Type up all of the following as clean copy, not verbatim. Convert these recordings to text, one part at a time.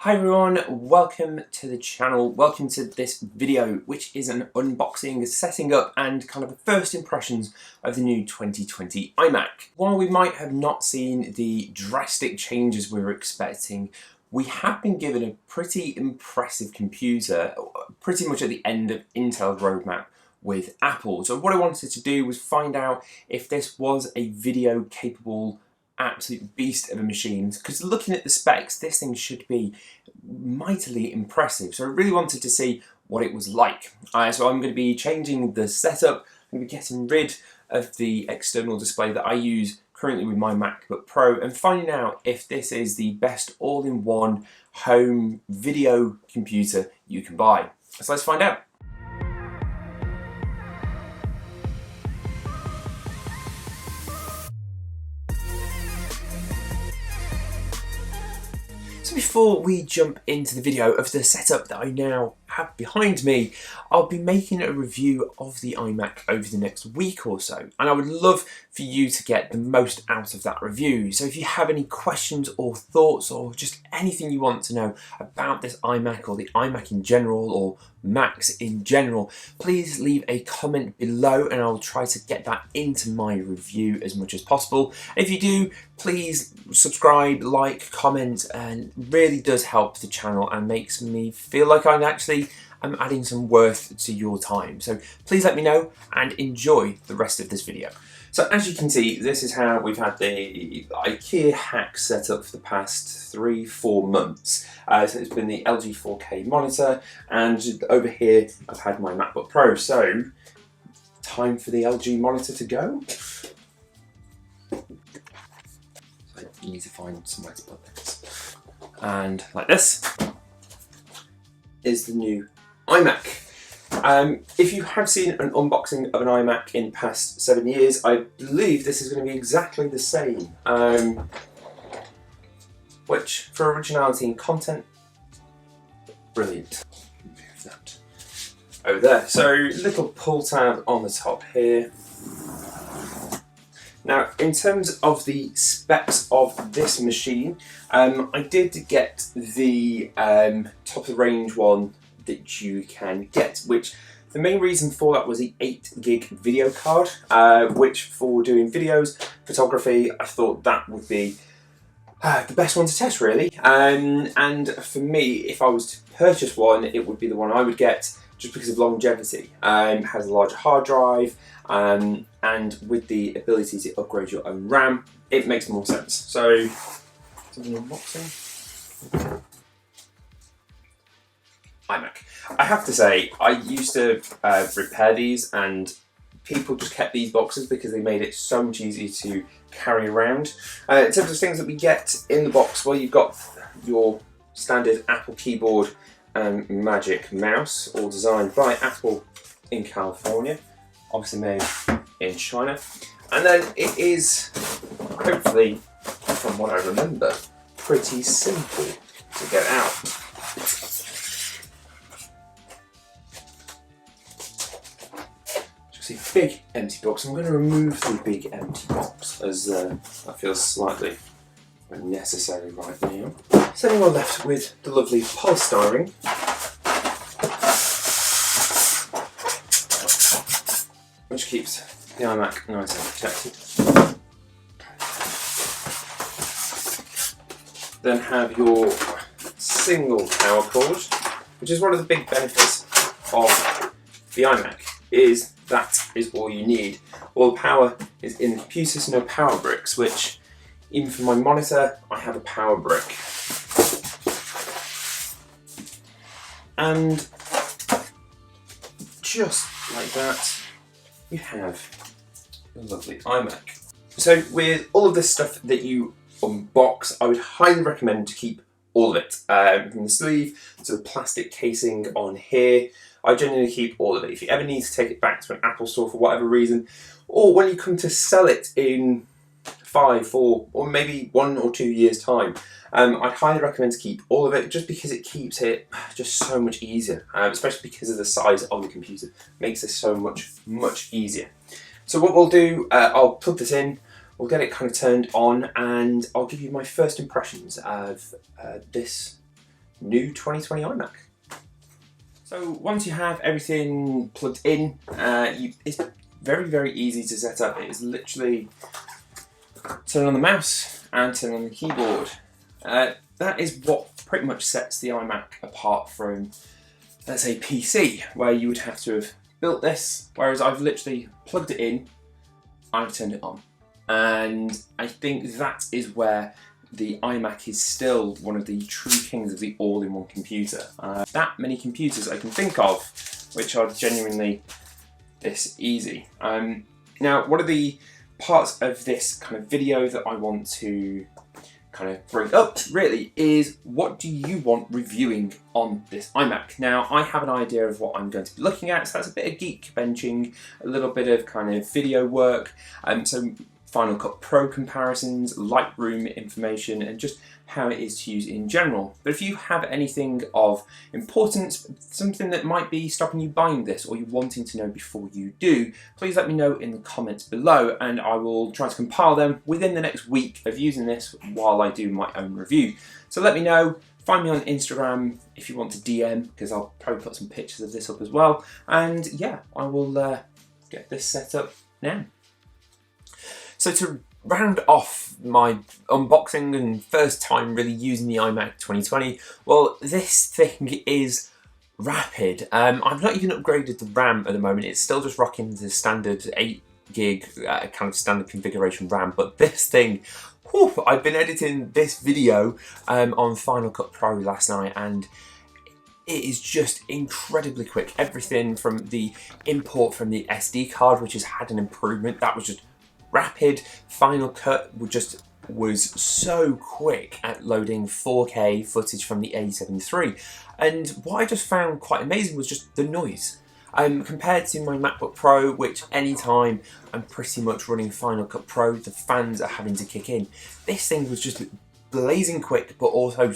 Hi everyone, welcome to the channel, welcome to this video which is an unboxing, setting up and kind of the first impressions of the new 2020 iMac. While we might have not seen the drastic changes we were expecting, we have been given a pretty impressive computer pretty much at the end of Intel's roadmap with Apple. So what I wanted to do was find out if this was a video capable absolute beast of a machine, because looking at the specs, this thing should be mightily impressive. So I really wanted to see what it was like. So I'm going to be changing the setup. I'm going to be getting rid of the external display that I use currently with my MacBook Pro and finding out if this is the best all-in-one home video computer you can buy. So let's find out. So before we jump into the video of the setup that I now have behind me, I'll be making a review of the iMac over the next week or so, and I would love for you to get the most out of that review. So if you have any questions or thoughts or just anything you want to know about this iMac or the iMac in general or Macs in general, please leave a comment below and I'll try to get that into my review as much as possible. If you do, please subscribe, like, comment, and really does help the channel and makes me feel like I'm adding some worth to your time. So please let me know and enjoy the rest of this video. So as you can see, this is how we've had the IKEA hack set up for the past 3-4 months. So it's been the LG 4K monitor, and over here I've had my MacBook Pro. So time for the LG monitor to go. So you need to find somewhere to put this. And like this is the new iMac. If you have seen an unboxing of an iMac in the past 7 years, I believe this is going to be exactly the same. Which, for originality and content, brilliant. Move that over there. So, little pull tab on the top here. Now, in terms of the specs of this machine, I did get the top of the range one that you can get, which the main reason for that was the 8 gig video card, which for doing videos, photography, I thought that would be the best one to test really. And for me, if I was to purchase one, it would be the one I would get just because of longevity. It has a larger hard drive, and with the ability to upgrade your own RAM, it makes more sense. So, something unboxing. iMac. I have to say, I used to repair these, and people just kept these boxes because they made it so much easier to carry around. In terms of things that we get in the box, well, you've got your standard Apple keyboard and Magic mouse, all designed by Apple in California, obviously made in China. And then it is, hopefully, from what I remember, pretty simple to get out. Just a big empty box. I'm going to remove the big empty box as I feel slightly unnecessary right now. So then we're left with the lovely polystyrene. Which keeps the iMac nice and protected. Then have your single power cord, which is one of the big benefits of the iMac, is that is all you need. All the power is in the computer, so no power bricks, which even for my monitor, I have a power brick. And just like that, you have a lovely iMac. So with all of this stuff that you unbox, I would highly recommend to keep all of it. From the sleeve to the plastic casing on here, I genuinely keep all of it. If you ever need to take it back to an Apple store for whatever reason, or when you come to sell it in 5, 4, or maybe 1 or 2 years time, I'd highly recommend to keep all of it, just because it keeps it just so much easier, especially because of the size of the computer. It makes this so much easier. So what we'll do, I'll plug this in, we'll get it kind of turned on, and I'll give you my first impressions of this new 2020 iMac. So once you have everything plugged in, it's very, very easy to set up. It is literally turn on the mouse and turn on the keyboard. That is what pretty much sets the iMac apart from, let's say, PC, where you would have to have built this, whereas I've literally plugged it in, I've turned it on. And I think that is where the iMac is still one of the true kings of the all-in-one computer. That many computers I can think of which are genuinely this easy. Now, one of the parts of this kind of video that I want to kind of bring up really is, what do you want reviewing on this iMac? Now, I have an idea of what I'm going to be looking at, so that's a bit of geek benching, a little bit of kind of video work, so Final Cut Pro comparisons, Lightroom information, and just how it is to use in general. But if you have anything of importance, something that might be stopping you buying this or you wanting to know before you do, please let me know in the comments below, and I will try to compile them within the next week of using this while I do my own review. So let me know. Find me on Instagram if you want to DM, because I'll probably put some pictures of this up as well. And yeah, I will get this set up now. So to round off my unboxing and first time really using the iMac 2020, well, this thing is rapid. I've not even upgraded the RAM at the moment. It's still just rocking the standard 8 gig kind of standard configuration RAM, but this thing, whew, I've been editing this video on Final Cut Pro last night, and it is just incredibly quick. Everything from the import from the SD card, which has had an improvement, that was just rapid. Final Cut was so quick at loading 4K footage from the A7 III. And what I just found quite amazing was just the noise. Compared to my MacBook Pro, which anytime I'm pretty much running Final Cut Pro, the fans are having to kick in. This thing was just blazing quick, but also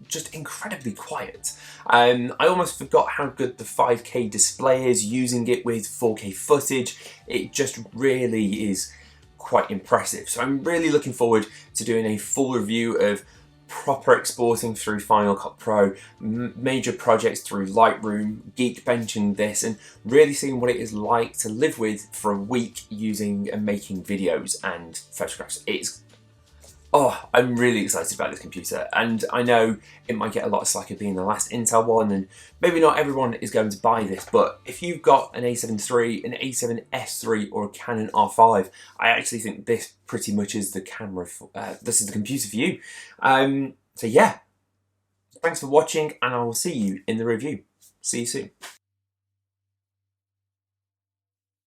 just incredibly quiet. I almost forgot how good the 5K display is using it with 4K footage. It just really is quite impressive. So I'm really looking forward to doing a full review of proper exporting through Final Cut Pro, major projects through Lightroom, geek benching this, and really seeing what it is like to live with for a week using and making videos and photographs. I'm really excited about this computer, and I know it might get a lot of slack of being the last Intel one, and maybe not everyone is going to buy this, but if you've got an A7 III, an A7S III, or a Canon R5, I actually think this pretty much is the camera, this is the computer for you. So yeah, thanks for watching, and I will see you in the review. See you soon.